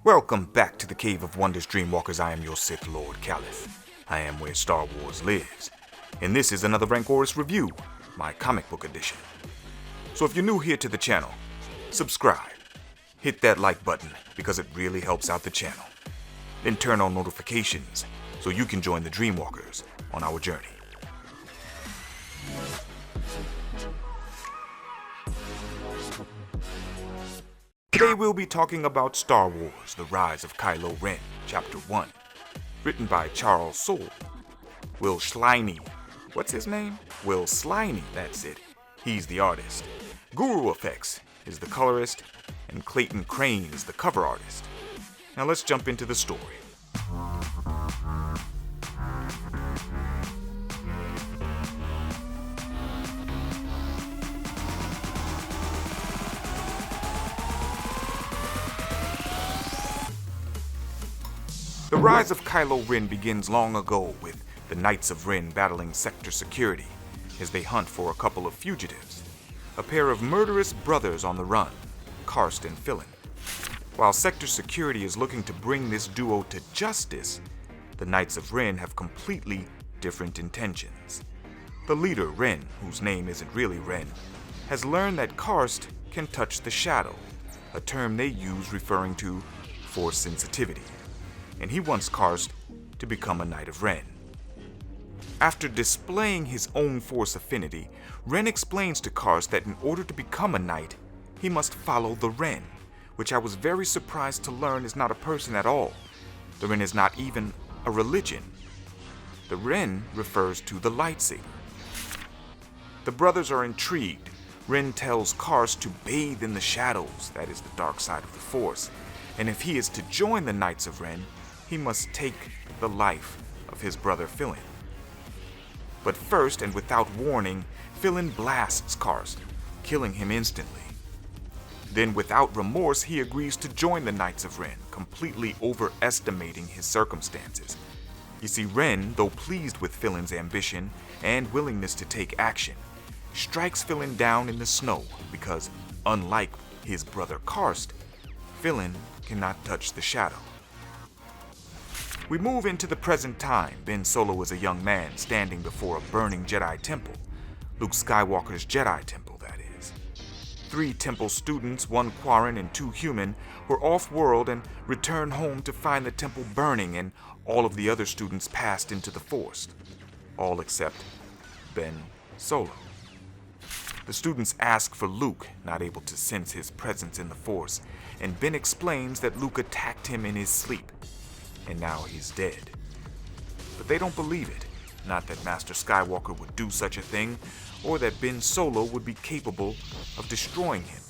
Welcome back to the Cave of Wonders, Dreamwalkers. I am your Sith Lord, Callous. I am where Star Wars lives. And this is another Rancorous review, my comic book edition. So if you're new here to the channel, subscribe. Hit that like button because it really helps out the channel. Then turn on notifications so you can join the Dreamwalkers on our journey. Today we'll be talking about Star Wars: The Rise of Kylo Ren, Chapter 1, written by Soule. Will Sliney, what's his name? Will Sliney, that's it. He's the artist. Guru Effects is the colorist, and Clayton Crane is the cover artist. Now let's jump into the story. The rise of Kylo Ren begins long ago with the Knights of Ren battling Sector Security as they hunt for a couple of fugitives, a pair of murderous brothers on the run, Karst and Philin. While Sector Security is looking to bring this duo to justice, the Knights of Ren have completely different intentions. The leader, Ren, whose name isn't really Ren, has learned that Karst can touch the shadow, a term they use referring to Force sensitivity, and he wants Karst to become a Knight of Ren. After displaying his own Force affinity, Ren explains to Karst that in order to become a Knight, he must follow the Ren, which I was very surprised to learn is not a person at all. The Ren is not even a religion. The Ren refers to the lightsaber. The brothers are intrigued. Ren tells Karst to bathe in the shadows, that is the dark side of the Force, and if he is to join the Knights of Ren, he must take the life of his brother Philin. But first, and without warning, Philin blasts Karst, killing him instantly. Then, without remorse, he agrees to join the Knights of Ren, completely overestimating his circumstances. You see, Ren, though pleased with Philin's ambition and willingness to take action, strikes Philin down in the snow because, unlike his brother Karst, Philin cannot touch the shadow. We move into the present time. Ben Solo is a young man standing before a burning Jedi temple, Luke Skywalker's Jedi temple, that is. 3 temple students, 1 Quarren and 2 human, were off-world and returned home to find the temple burning and all of the other students passed into the Force, all except Ben Solo. The students ask for Luke, not able to sense his presence in the Force, and Ben explains that Luke attacked him in his sleep, and now he's dead. But they don't believe it, not that Master Skywalker would do such a thing, or that Ben Solo would be capable of destroying him.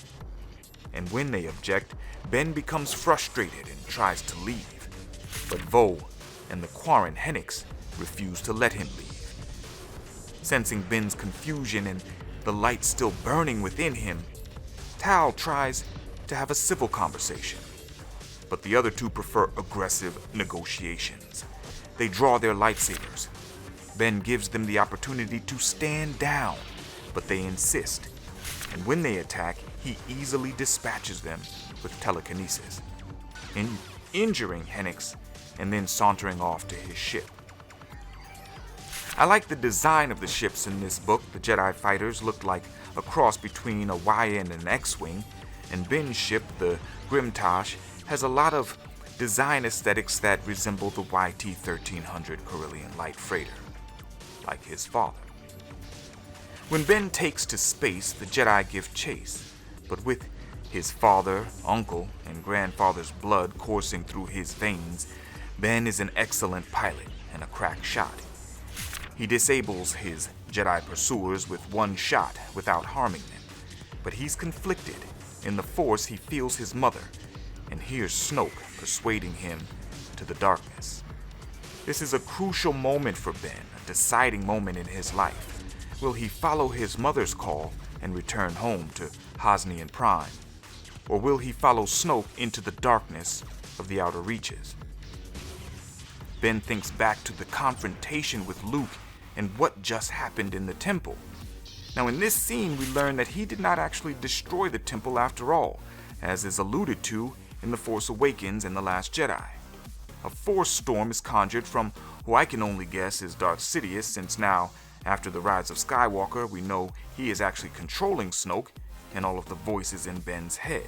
And when they object, Ben becomes frustrated and tries to leave. But Vo and the Quarren Hennix refuse to let him leave. Sensing Ben's confusion and the light still burning within him, Tal tries to have a civil conversation. But the other 2 prefer aggressive negotiations. They draw their lightsabers. Ben gives them the opportunity to stand down, but they insist. And when they attack, he easily dispatches them with telekinesis, injuring Hennix and then sauntering off to his ship. I like the design of the ships in this book. The Jedi fighters look like a cross between a Y and an X-Wing, and Ben's ship, the Grimtosh, has a lot of design aesthetics that resemble the YT-1300 Corellian light freighter, like his father. When Ben takes to space, the Jedi give chase, but with his father, uncle, and grandfather's blood coursing through his veins, Ben is an excellent pilot and a crack shot. He disables his Jedi pursuers with 1 shot without harming them, but he's conflicted. In the Force, he feels his mother, and hears Snoke persuading him to the darkness. This is a crucial moment for Ben, a deciding moment in his life. Will he follow his mother's call and return home to Hosnian Prime? Or will he follow Snoke into the darkness of the outer reaches? Ben thinks back to the confrontation with Luke and what just happened in the temple. Now in this scene we learn that he did not actually destroy the temple after all. As is alluded to, in The Force Awakens and The Last Jedi. A force storm is conjured from who I can only guess is Darth Sidious, since now, after the rise of Skywalker, we know he is actually controlling Snoke and all of the voices in Ben's head.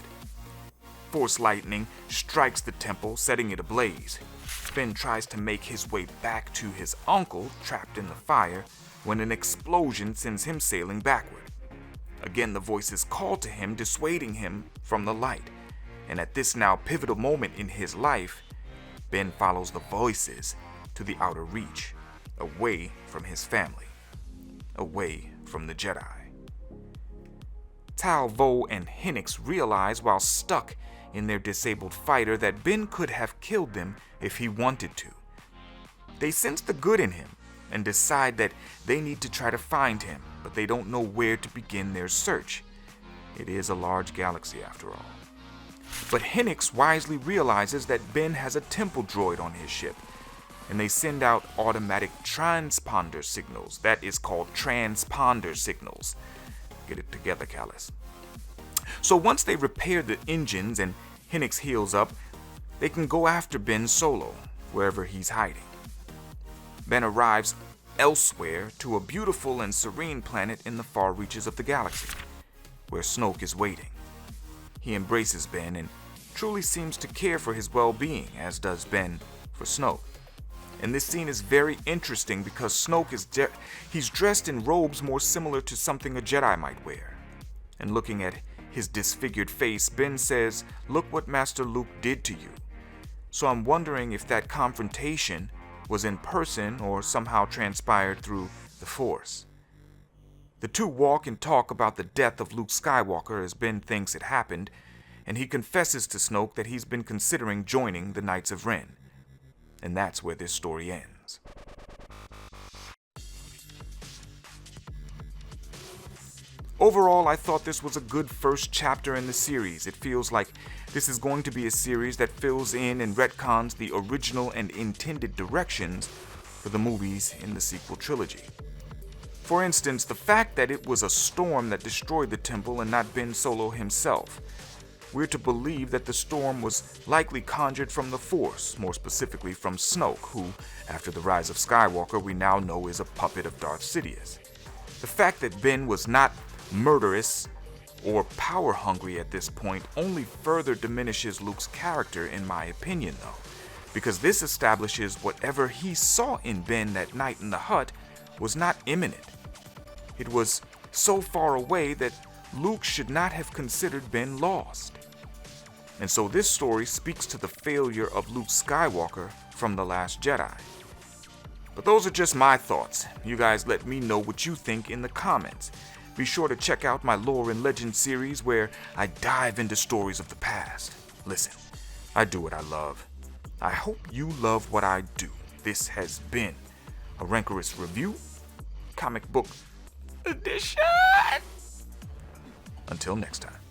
Force lightning strikes the temple, setting it ablaze. Ben tries to make his way back to his uncle, trapped in the fire, when an explosion sends him sailing backward. Again, the voices call to him, dissuading him from the light. And at this now pivotal moment in his life, Ben follows the voices to the outer reach, away from his family, away from the Jedi. Tal, Vo, and Hennix realize while stuck in their disabled fighter that Ben could have killed them if he wanted to. They sense the good in him and decide that they need to try to find him, but they don't know where to begin their search. It is a large galaxy after all. But Hennix wisely realizes that Ben has a temple droid on his ship, and they send out automatic transponder signals. That is called transponder signals. Get it together, Callous. So once they repair the engines and Hennix heals up, they can go after Ben solo, wherever he's hiding. Ben arrives elsewhere to a beautiful and serene planet in the far reaches of the galaxy, where Snoke is waiting. He embraces Ben and truly seems to care for his well-being, as does Ben for Snoke. And this scene is very interesting because Snoke he's dressed in robes more similar to something a Jedi might wear. And looking at his disfigured face, Ben says, "Look what Master Luke did to you." So I'm wondering if that confrontation was in person or somehow transpired through the Force. The two walk and talk about the death of Luke Skywalker as Ben thinks it happened, and he confesses to Snoke that he's been considering joining the Knights of Ren. And that's where this story ends. Overall, I thought this was a good first chapter in the series. It feels like this is going to be a series that fills in and retcons the original and intended directions for the movies in the sequel trilogy. For instance, the fact that it was a storm that destroyed the temple and not Ben Solo himself. We're to believe that the storm was likely conjured from the Force, more specifically from Snoke, who, after the rise of Skywalker, we now know is a puppet of Darth Sidious. The fact that Ben was not murderous or power-hungry at this point only further diminishes Luke's character, in my opinion, though, because this establishes whatever he saw in Ben that night in the hut was not imminent. It was so far away that Luke should not have considered Ben lost. And so this story speaks to the failure of Luke Skywalker from The Last Jedi. But those are just my thoughts. You guys let me know what you think in the comments. Be sure to check out my Lore and Legend series where I dive into stories of the past. Listen, I do what I love. I hope you love what I do. This has been a Rancorous Review, comic book edition. Until next time.